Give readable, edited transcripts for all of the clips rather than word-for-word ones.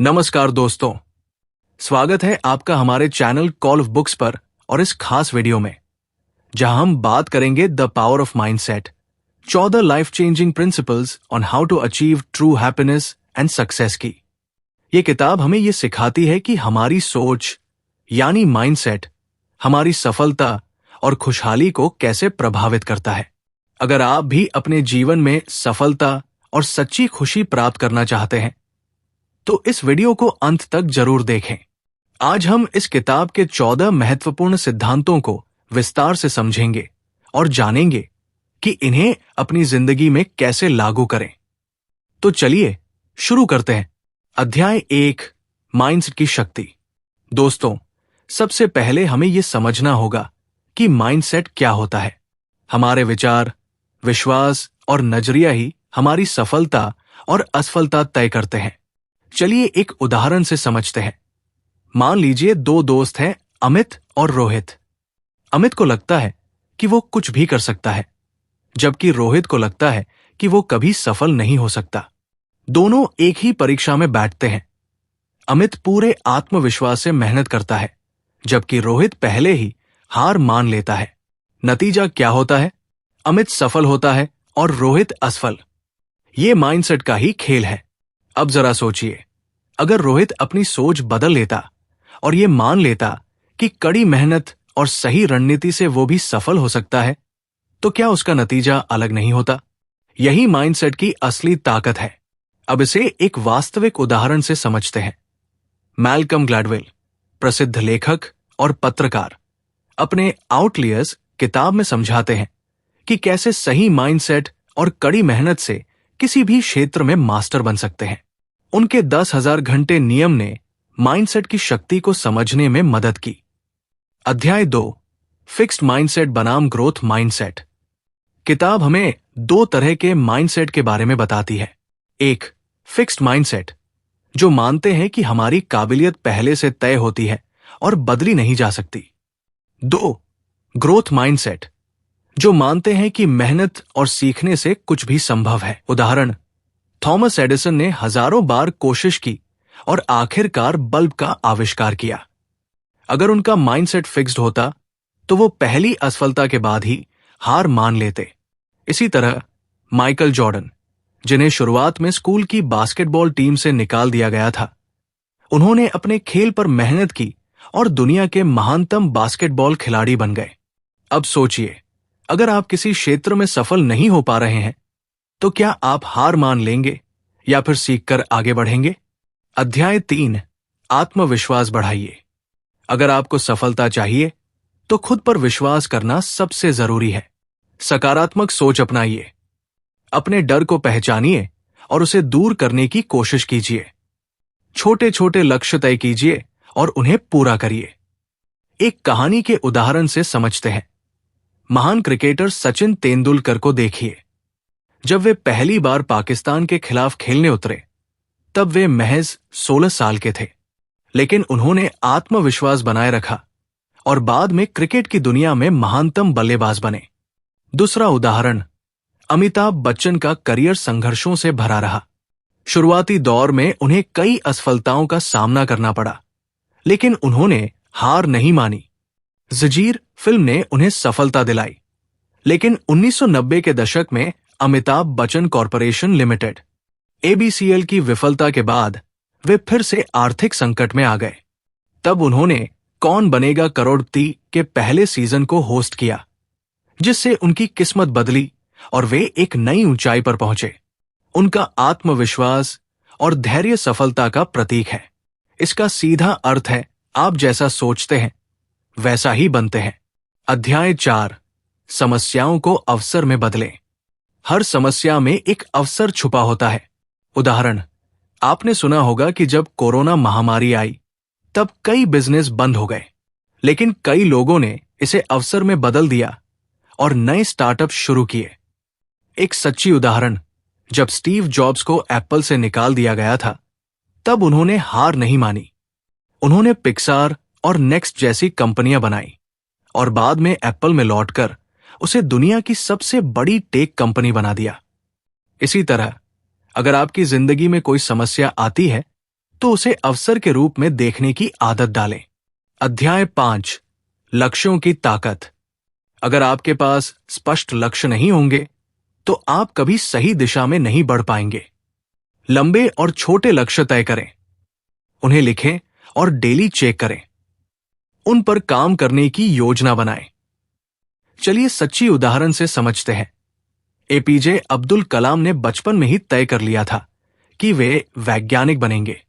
नमस्कार दोस्तों, स्वागत है आपका हमारे चैनल कॉल ऑफ बुक्स पर और इस खास वीडियो में जहां हम बात करेंगे the power of mindset, 14 life changing principles on how to achieve true happiness and success की। ये किताब हमें ये सिखाती है कि हमारी सोच यानी माइंडसेट हमारी सफलता और खुशहाली को कैसे प्रभावित करता है। अगर आप भी अपने जीवन में सफलता और सच्ची खुशी प्राप्त करना चाहते हैं तो इस वीडियो को अंत तक जरूर देखें। आज हम इस किताब के 14 महत्वपूर्ण सिद्धांतों को विस्तार से समझेंगे और जानेंगे कि इन्हें अपनी जिंदगी में कैसे लागू करें। तो चलिए शुरू करते हैं। अध्याय 1, माइंडसेट की शक्ति। दोस्तों, सबसे पहले हमें यह समझना होगा कि माइंडसेट क्या होता है। हमारे विचार, विश्वास और नजरिया ही हमारी सफलता और असफलता तय करते हैं। चलिए एक उदाहरण से समझते हैं। मान लीजिए दो दोस्त हैं, अमित और रोहित। अमित को लगता है कि वो कुछ भी कर सकता है, जबकि रोहित को लगता है कि वो कभी सफल नहीं हो सकता। दोनों एक ही परीक्षा में बैठते हैं। अमित पूरे आत्मविश्वास से मेहनत करता है, जबकि रोहित पहले ही हार मान लेता है। नतीजा क्या होता है? अमित सफल होता है और रोहित असफल। ये माइंडसेट का ही खेल है। अब जरा सोचिए, अगर रोहित अपनी सोच बदल लेता और ये मान लेता कि कड़ी मेहनत और सही रणनीति से वो भी सफल हो सकता है, तो क्या उसका नतीजा अलग नहीं होता? यही माइंडसेट की असली ताकत है। अब इसे एक वास्तविक उदाहरण से समझते हैं। मैल्कम ग्लैडवेल, प्रसिद्ध लेखक और पत्रकार, अपने आउटलियर्स किताब में समझाते हैं कि कैसे सही माइंडसेट और कड़ी मेहनत से किसी भी क्षेत्र में मास्टर बन सकते हैं। उनके 10,000 घंटे नियम ने माइंडसेट की शक्ति को समझने में मदद की। अध्याय 2, फिक्स्ड माइंडसेट बनाम ग्रोथ माइंडसेट। किताब हमें दो तरह के माइंडसेट के बारे में बताती है। एक, फिक्स्ड माइंडसेट, जो मानते हैं कि हमारी काबिलियत पहले से तय होती है और बदली नहीं जा सकती। 2, ग्रोथ माइंडसेट, जो मानते हैं कि मेहनत और सीखने से कुछ भी संभव है। उदाहरण, थॉमस एडिसन ने हजारों बार कोशिश की और आखिरकार बल्ब का आविष्कार किया। अगर उनका माइंडसेट फिक्स्ड होता तो वो पहली असफलता के बाद ही हार मान लेते। इसी तरह माइकल जॉर्डन, जिन्हें शुरुआत में स्कूल की बास्केटबॉल टीम से निकाल दिया गया था, उन्होंने अपने खेल पर मेहनत की और दुनिया के महानतम बास्केटबॉल खिलाड़ी बन गए। अब सोचिए, अगर आप किसी क्षेत्र में सफल नहीं हो पा रहे हैं तो क्या आप हार मान लेंगे या फिर सीखकर आगे बढ़ेंगे? अध्याय 3, आत्मविश्वास बढ़ाइए। अगर आपको सफलता चाहिए तो खुद पर विश्वास करना सबसे जरूरी है। सकारात्मक सोच अपनाइए। अपने डर को पहचानिए और उसे दूर करने की कोशिश कीजिए। छोटे छोटे लक्ष्य तय कीजिए और उन्हें पूरा करिए। एक कहानी के उदाहरण से समझते हैं। महान क्रिकेटर सचिन तेंदुलकर को देखिए। जब वे पहली बार पाकिस्तान के खिलाफ खेलने उतरे तब वे महज 16 साल के थे, लेकिन उन्होंने आत्मविश्वास बनाए रखा और बाद में क्रिकेट की दुनिया में महानतम बल्लेबाज बने। दूसरा उदाहरण, अमिताभ बच्चन का करियर संघर्षों से भरा रहा। शुरुआती दौर में उन्हें कई असफलताओं का सामना करना पड़ा, लेकिन उन्होंने हार नहीं मानी। जंजीर फिल्म ने उन्हें सफलता दिलाई, लेकिन 1990 के दशक में Amitabh Bachchan corporation limited ABCL की विफलता के बाद वे फिर से आर्थिक संकट में आ गए। तब उन्होंने कौन बनेगा करोड़पति के पहले सीजन को होस्ट किया, जिससे उनकी किस्मत बदली और वे एक नई ऊंचाई पर पहुंचे। उनका आत्मविश्वास और धैर्य सफलता का प्रतीक है। इसका सीधा अर्थ है, आप जैसा सोचते हैं वैसा ही बनते हैं। अध्याय 4, समस्याओं को अवसर में बदलें। हर समस्या में एक अवसर छुपा होता है। उदाहरण, आपने सुना होगा कि जब कोरोना महामारी आई तब कई बिजनेस बंद हो गए, लेकिन कई लोगों ने इसे अवसर में बदल दिया और नए स्टार्टअप शुरू किए। एक सच्ची उदाहरण, जब स्टीव जॉब्स को एप्पल से निकाल दिया गया था तब उन्होंने हार नहीं मानी। उन्होंने पिक्सार और नेक्स्ट जैसी कंपनियां बनाई और बाद में एप्पल में लौटकर उसे दुनिया की सबसे बड़ी टेक कंपनी बना दिया। इसी तरह अगर आपकी जिंदगी में कोई समस्या आती है तो उसे अवसर के रूप में देखने की आदत डालें। अध्याय 5, लक्ष्यों की ताकत। अगर आपके पास स्पष्ट लक्ष्य नहीं होंगे तो आप कभी सही दिशा में नहीं बढ़ पाएंगे। लंबे और छोटे लक्ष्य तय करें, उन्हें लिखें और डेली चेक करें। उन पर काम करने की योजना बनाएं। चलिए सच्ची उदाहरण से समझते हैं। एपीजे अब्दुल कलाम ने बचपन में ही तय कर लिया था कि वे वैज्ञानिक बनेंगे।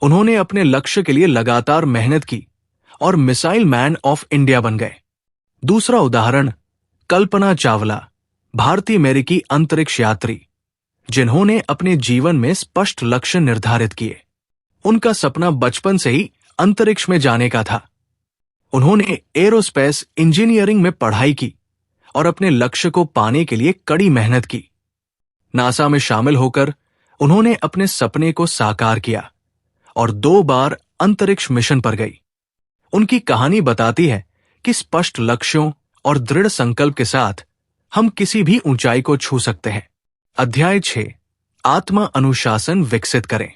उन्होंने अपने लक्ष्य के लिए लगातार मेहनत की और मिसाइल मैन ऑफ इंडिया बन गए। दूसरा उदाहरण, कल्पना चावला, भारतीय अमेरिकी अंतरिक्ष यात्री, जिन्होंने अपने जीवन में स्पष्ट लक्ष्य निर्धारित किए। उनका सपना बचपन से ही अंतरिक्ष में जाने का था। उन्होंने एरोस्पेस इंजीनियरिंग में पढ़ाई की और अपने लक्ष्य को पाने के लिए कड़ी मेहनत की। नासा में शामिल होकर उन्होंने अपने सपने को साकार किया और 2 बार अंतरिक्ष मिशन पर गई। उनकी कहानी बताती है कि स्पष्ट लक्ष्यों और दृढ़ संकल्प के साथ हम किसी भी ऊंचाई को छू सकते हैं। अध्याय 6, आत्मा अनुशासन विकसित करें।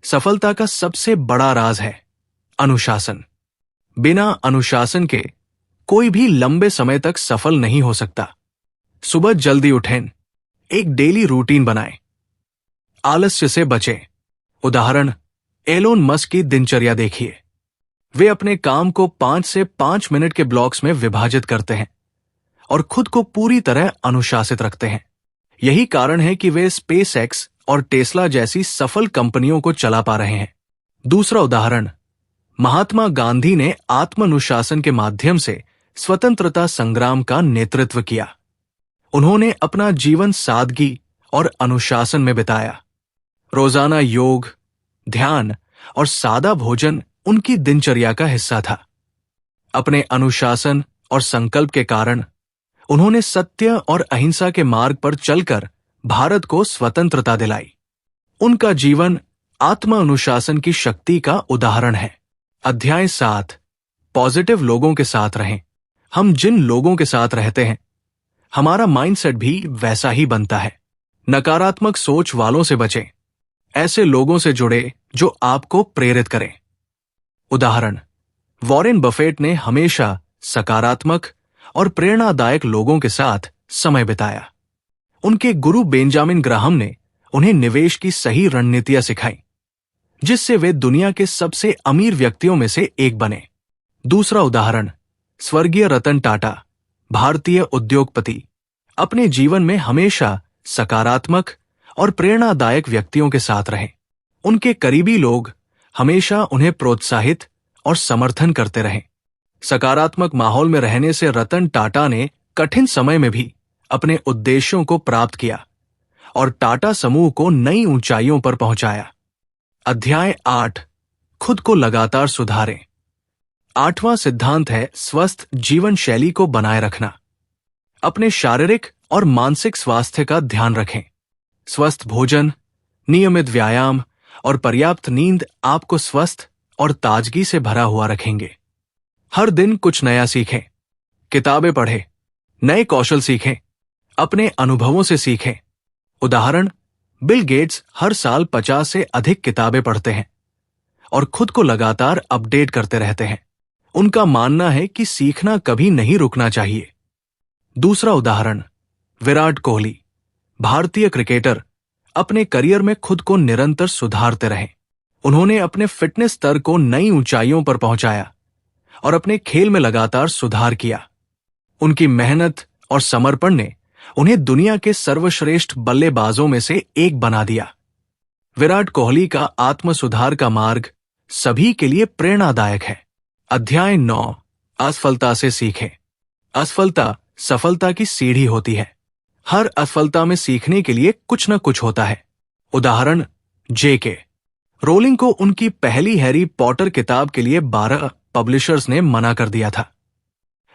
सफलता का सबसे बड़ा राज है अनुशासन। बिना अनुशासन के कोई भी लंबे समय तक सफल नहीं हो सकता। सुबह जल्दी उठें, एक डेली रूटीन बनाएं। आलस्य से बचें। उदाहरण, एलोन मस्क की दिनचर्या देखिए। वे अपने काम को 5 से 5 मिनट के ब्लॉक्स में विभाजित करते हैं और खुद को पूरी तरह अनुशासित रखते हैं। यही कारण है कि वे स्पेसएक्स और टेस्ला जैसी सफल कंपनियों को चला पा रहे हैं। दूसरा उदाहरण, महात्मा गांधी ने आत्मानुशासन के माध्यम से स्वतंत्रता संग्राम का नेतृत्व किया। उन्होंने अपना जीवन सादगी और अनुशासन में बिताया। रोजाना योग, ध्यान और सादा भोजन उनकी दिनचर्या का हिस्सा था। अपने अनुशासन और संकल्प के कारण उन्होंने सत्य और अहिंसा के मार्ग पर चलकर भारत को स्वतंत्रता दिलाई। उनका जीवन आत्मा अनुशासन की शक्ति का उदाहरण है। अध्याय 7, पॉजिटिव लोगों के साथ रहें। हम जिन लोगों के साथ रहते हैं, हमारा माइंडसेट भी वैसा ही बनता है। नकारात्मक सोच वालों से बचें। ऐसे लोगों से जुड़े जो आपको प्रेरित करें। उदाहरण, वॉरेन बफेट ने हमेशा सकारात्मक और प्रेरणादायक लोगों के साथ समय बिताया। उनके गुरु बेंजामिन ग्राहम ने उन्हें निवेश की सही रणनीतियां सिखाई, जिससे वे दुनिया के सबसे अमीर व्यक्तियों में से एक बने। दूसरा उदाहरण, स्वर्गीय रतन टाटा, भारतीय उद्योगपति, अपने जीवन में हमेशा सकारात्मक और प्रेरणादायक व्यक्तियों के साथ रहे। उनके करीबी लोग हमेशा उन्हें प्रोत्साहित और समर्थन करते रहे। सकारात्मक माहौल में रहने से रतन टाटा ने कठिन समय में भी अपने उद्देश्यों को प्राप्त किया और टाटा समूह को नई ऊंचाइयों पर पहुंचाया। अध्याय 8, खुद को लगातार सुधारें। 8वां सिद्धांत है स्वस्थ जीवन शैली को बनाए रखना। अपने शारीरिक और मानसिक स्वास्थ्य का ध्यान रखें। स्वस्थ भोजन, नियमित व्यायाम और पर्याप्त नींद आपको स्वस्थ और ताजगी से भरा हुआ रखेंगे। हर दिन कुछ नया सीखें, किताबें पढ़ें, नए कौशल सीखें, अपने अनुभवों से सीखें। उदाहरण, बिल गेट्स हर साल 50 से अधिक किताबें पढ़ते हैं और खुद को लगातार अपडेट करते रहते हैं। उनका मानना है कि सीखना कभी नहीं रुकना चाहिए। दूसरा उदाहरण, विराट कोहली, भारतीय क्रिकेटर, अपने करियर में खुद को निरंतर सुधारते रहे। उन्होंने अपने फिटनेस स्तर को नई ऊंचाइयों पर पहुंचाया और अपने खेल में लगातार सुधार किया। उनकी मेहनत और समर्पण ने उन्हें दुनिया के सर्वश्रेष्ठ बल्लेबाजों में से एक बना दिया। विराट कोहली का आत्म सुधार का मार्ग सभी के लिए प्रेरणादायक है। अध्याय 9, असफलता से सीखें। असफलता सफलता की सीढ़ी होती है। हर असफलता में सीखने के लिए कुछ न कुछ होता है। उदाहरण, जेके रोलिंग को उनकी पहली हैरी पॉटर किताब के लिए 12 पब्लिशर्स ने मना कर दिया था,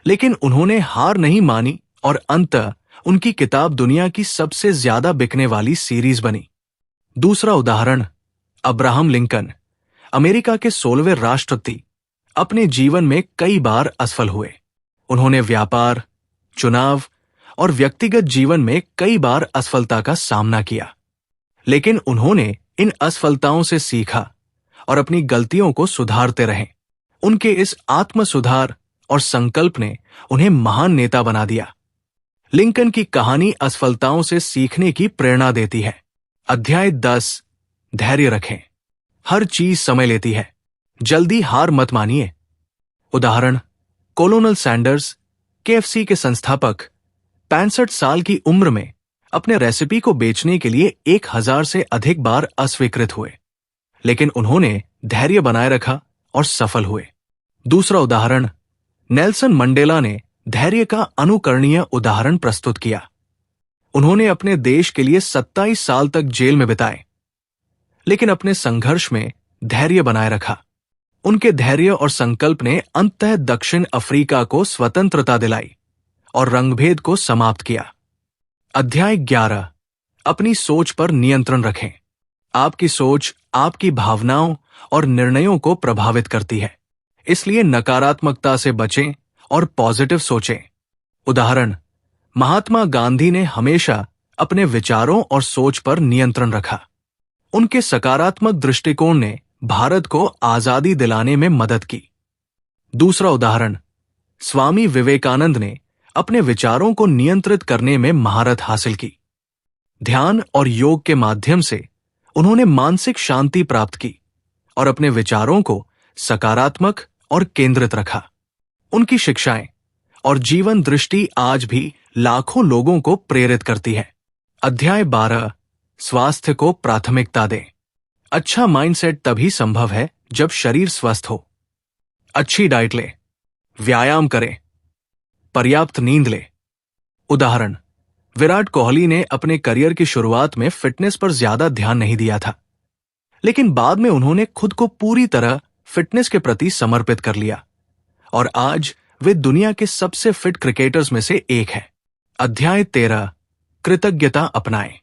लेकिन उन्होंने हार नहीं मानी और अंततः उनकी किताब दुनिया की सबसे ज्यादा बिकने वाली सीरीज बनी। दूसरा उदाहरण, अब्राहम लिंकन, अमेरिका के 16वें राष्ट्रपति, अपने जीवन में कई बार असफल हुए। उन्होंने व्यापार, चुनाव और व्यक्तिगत जीवन में कई बार असफलता का सामना किया, लेकिन उन्होंने इन असफलताओं से सीखा और अपनी गलतियों को सुधारते रहे। उनके इस आत्म सुधार और संकल्प ने उन्हें महान नेता बना दिया। लिंकन की कहानी असफलताओं से सीखने की प्रेरणा देती है। अध्याय 10, धैर्य रखें। हर चीज समय लेती है, जल्दी हार मत मानिए। उदाहरण, कोलोनल सैंडर्स, केएफसी के संस्थापक, 65 साल की उम्र में अपने रेसिपी को बेचने के लिए 1000 से अधिक बार अस्वीकृत हुए, लेकिन उन्होंने धैर्य बनाए रखा और सफल हुए। दूसरा उदाहरण, नेल्सन मंडेला ने धैर्य का अनुकरणीय उदाहरण प्रस्तुत किया। उन्होंने अपने देश के लिए 27 साल तक जेल में बिताए, लेकिन अपने संघर्ष में धैर्य बनाए रखा। उनके धैर्य और संकल्प ने अंततः दक्षिण अफ्रीका को स्वतंत्रता दिलाई और रंगभेद को समाप्त किया। अध्याय 11, अपनी सोच पर नियंत्रण रखें। आपकी सोच आपकी भावनाओं और निर्णयों को प्रभावित करती है, इसलिए नकारात्मकता से बचें और पॉजिटिव सोचें। उदाहरण, महात्मा गांधी ने हमेशा अपने विचारों और सोच पर नियंत्रण रखा। उनके सकारात्मक दृष्टिकोण ने भारत को आजादी दिलाने में मदद की। दूसरा उदाहरण, स्वामी विवेकानंद ने अपने विचारों को नियंत्रित करने में महारत हासिल की। ध्यान और योग के माध्यम से उन्होंने मानसिक शांति प्राप्त की और अपने विचारों को सकारात्मक और केंद्रित रखा। उनकी शिक्षाएं और जीवन दृष्टि आज भी लाखों लोगों को प्रेरित करती है। अध्याय 12, स्वास्थ्य को प्राथमिकता दें। अच्छा माइंडसेट तभी संभव है जब शरीर स्वस्थ हो। अच्छी डाइट लें, व्यायाम करें, पर्याप्त नींद लें। उदाहरण, विराट कोहली ने अपने करियर की शुरुआत में फिटनेस पर ज्यादा ध्यान नहीं दिया था, लेकिन बाद में उन्होंने खुद को पूरी तरह फिटनेस के प्रति समर्पित कर लिया और आज वे दुनिया के सबसे फिट क्रिकेटर्स में से एक है। अध्याय 13, कृतज्ञता अपनाएं।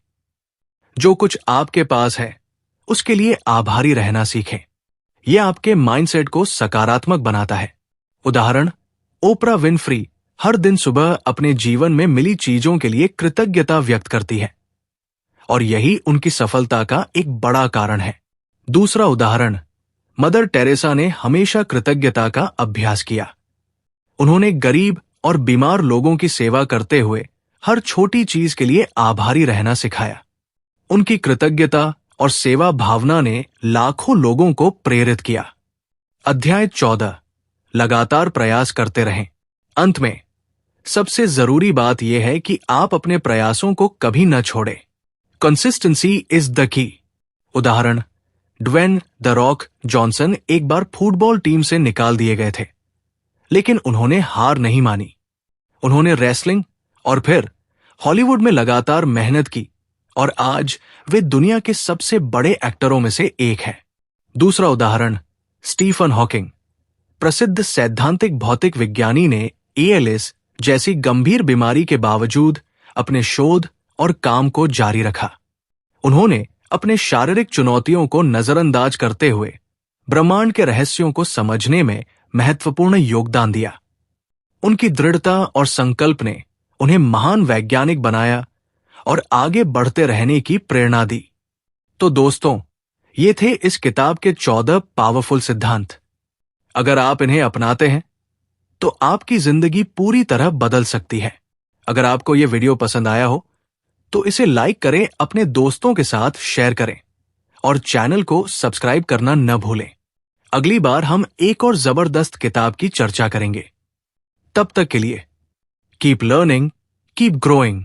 जो कुछ आपके पास है उसके लिए आभारी रहना सीखें। यह आपके माइंडसेट को सकारात्मक बनाता है। उदाहरण, ओपरा विनफ्री हर दिन सुबह अपने जीवन में मिली चीजों के लिए कृतज्ञता व्यक्त करती है और यही उनकी सफलता का एक बड़ा कारण है। दूसरा उदाहरण, मदर टेरेसा ने हमेशा कृतज्ञता का अभ्यास किया। उन्होंने गरीब और बीमार लोगों की सेवा करते हुए हर छोटी चीज के लिए आभारी रहना सिखाया। उनकी कृतज्ञता और सेवा भावना ने लाखों लोगों को प्रेरित किया। अध्याय 14, लगातार प्रयास करते रहें। अंत में सबसे जरूरी बात यह है कि आप अपने प्रयासों को कभी न छोड़ें। Consistency is the key. उदाहरण, ड्वेन द रॉक जॉनसन एक बार फुटबॉल टीम से निकाल दिए गए थे, लेकिन उन्होंने हार नहीं मानी। उन्होंने रेसलिंग और फिर हॉलीवुड में लगातार मेहनत की और आज वे दुनिया के सबसे बड़े एक्टरों में से एक है। दूसरा उदाहरण, स्टीफन हॉकिंग, प्रसिद्ध सैद्धांतिक भौतिक विज्ञानी ने एएलएस जैसी गंभीर बीमारी के बावजूद अपने शोध और काम को जारी रखा। उन्होंने अपने शारीरिक चुनौतियों को नजरअंदाज करते हुए ब्रह्मांड के रहस्यों को समझने में महत्वपूर्ण योगदान दिया। उनकी दृढ़ता और संकल्प ने उन्हें महान वैज्ञानिक बनाया और आगे बढ़ते रहने की प्रेरणा दी। तो दोस्तों, ये थे इस किताब के 14 पावरफुल सिद्धांत। अगर आप इन्हें अपनाते हैं तो आपकी जिंदगी पूरी तरह बदल सकती है। अगर आपको यह वीडियो पसंद आया हो तो इसे लाइक करें, अपने दोस्तों के साथ शेयर करें और चैनल को सब्सक्राइब करना न भूलें। अगली बार हम एक और जबरदस्त किताब की चर्चा करेंगे। तब तक के लिए कीप लर्निंग, कीप ग्रोइंग।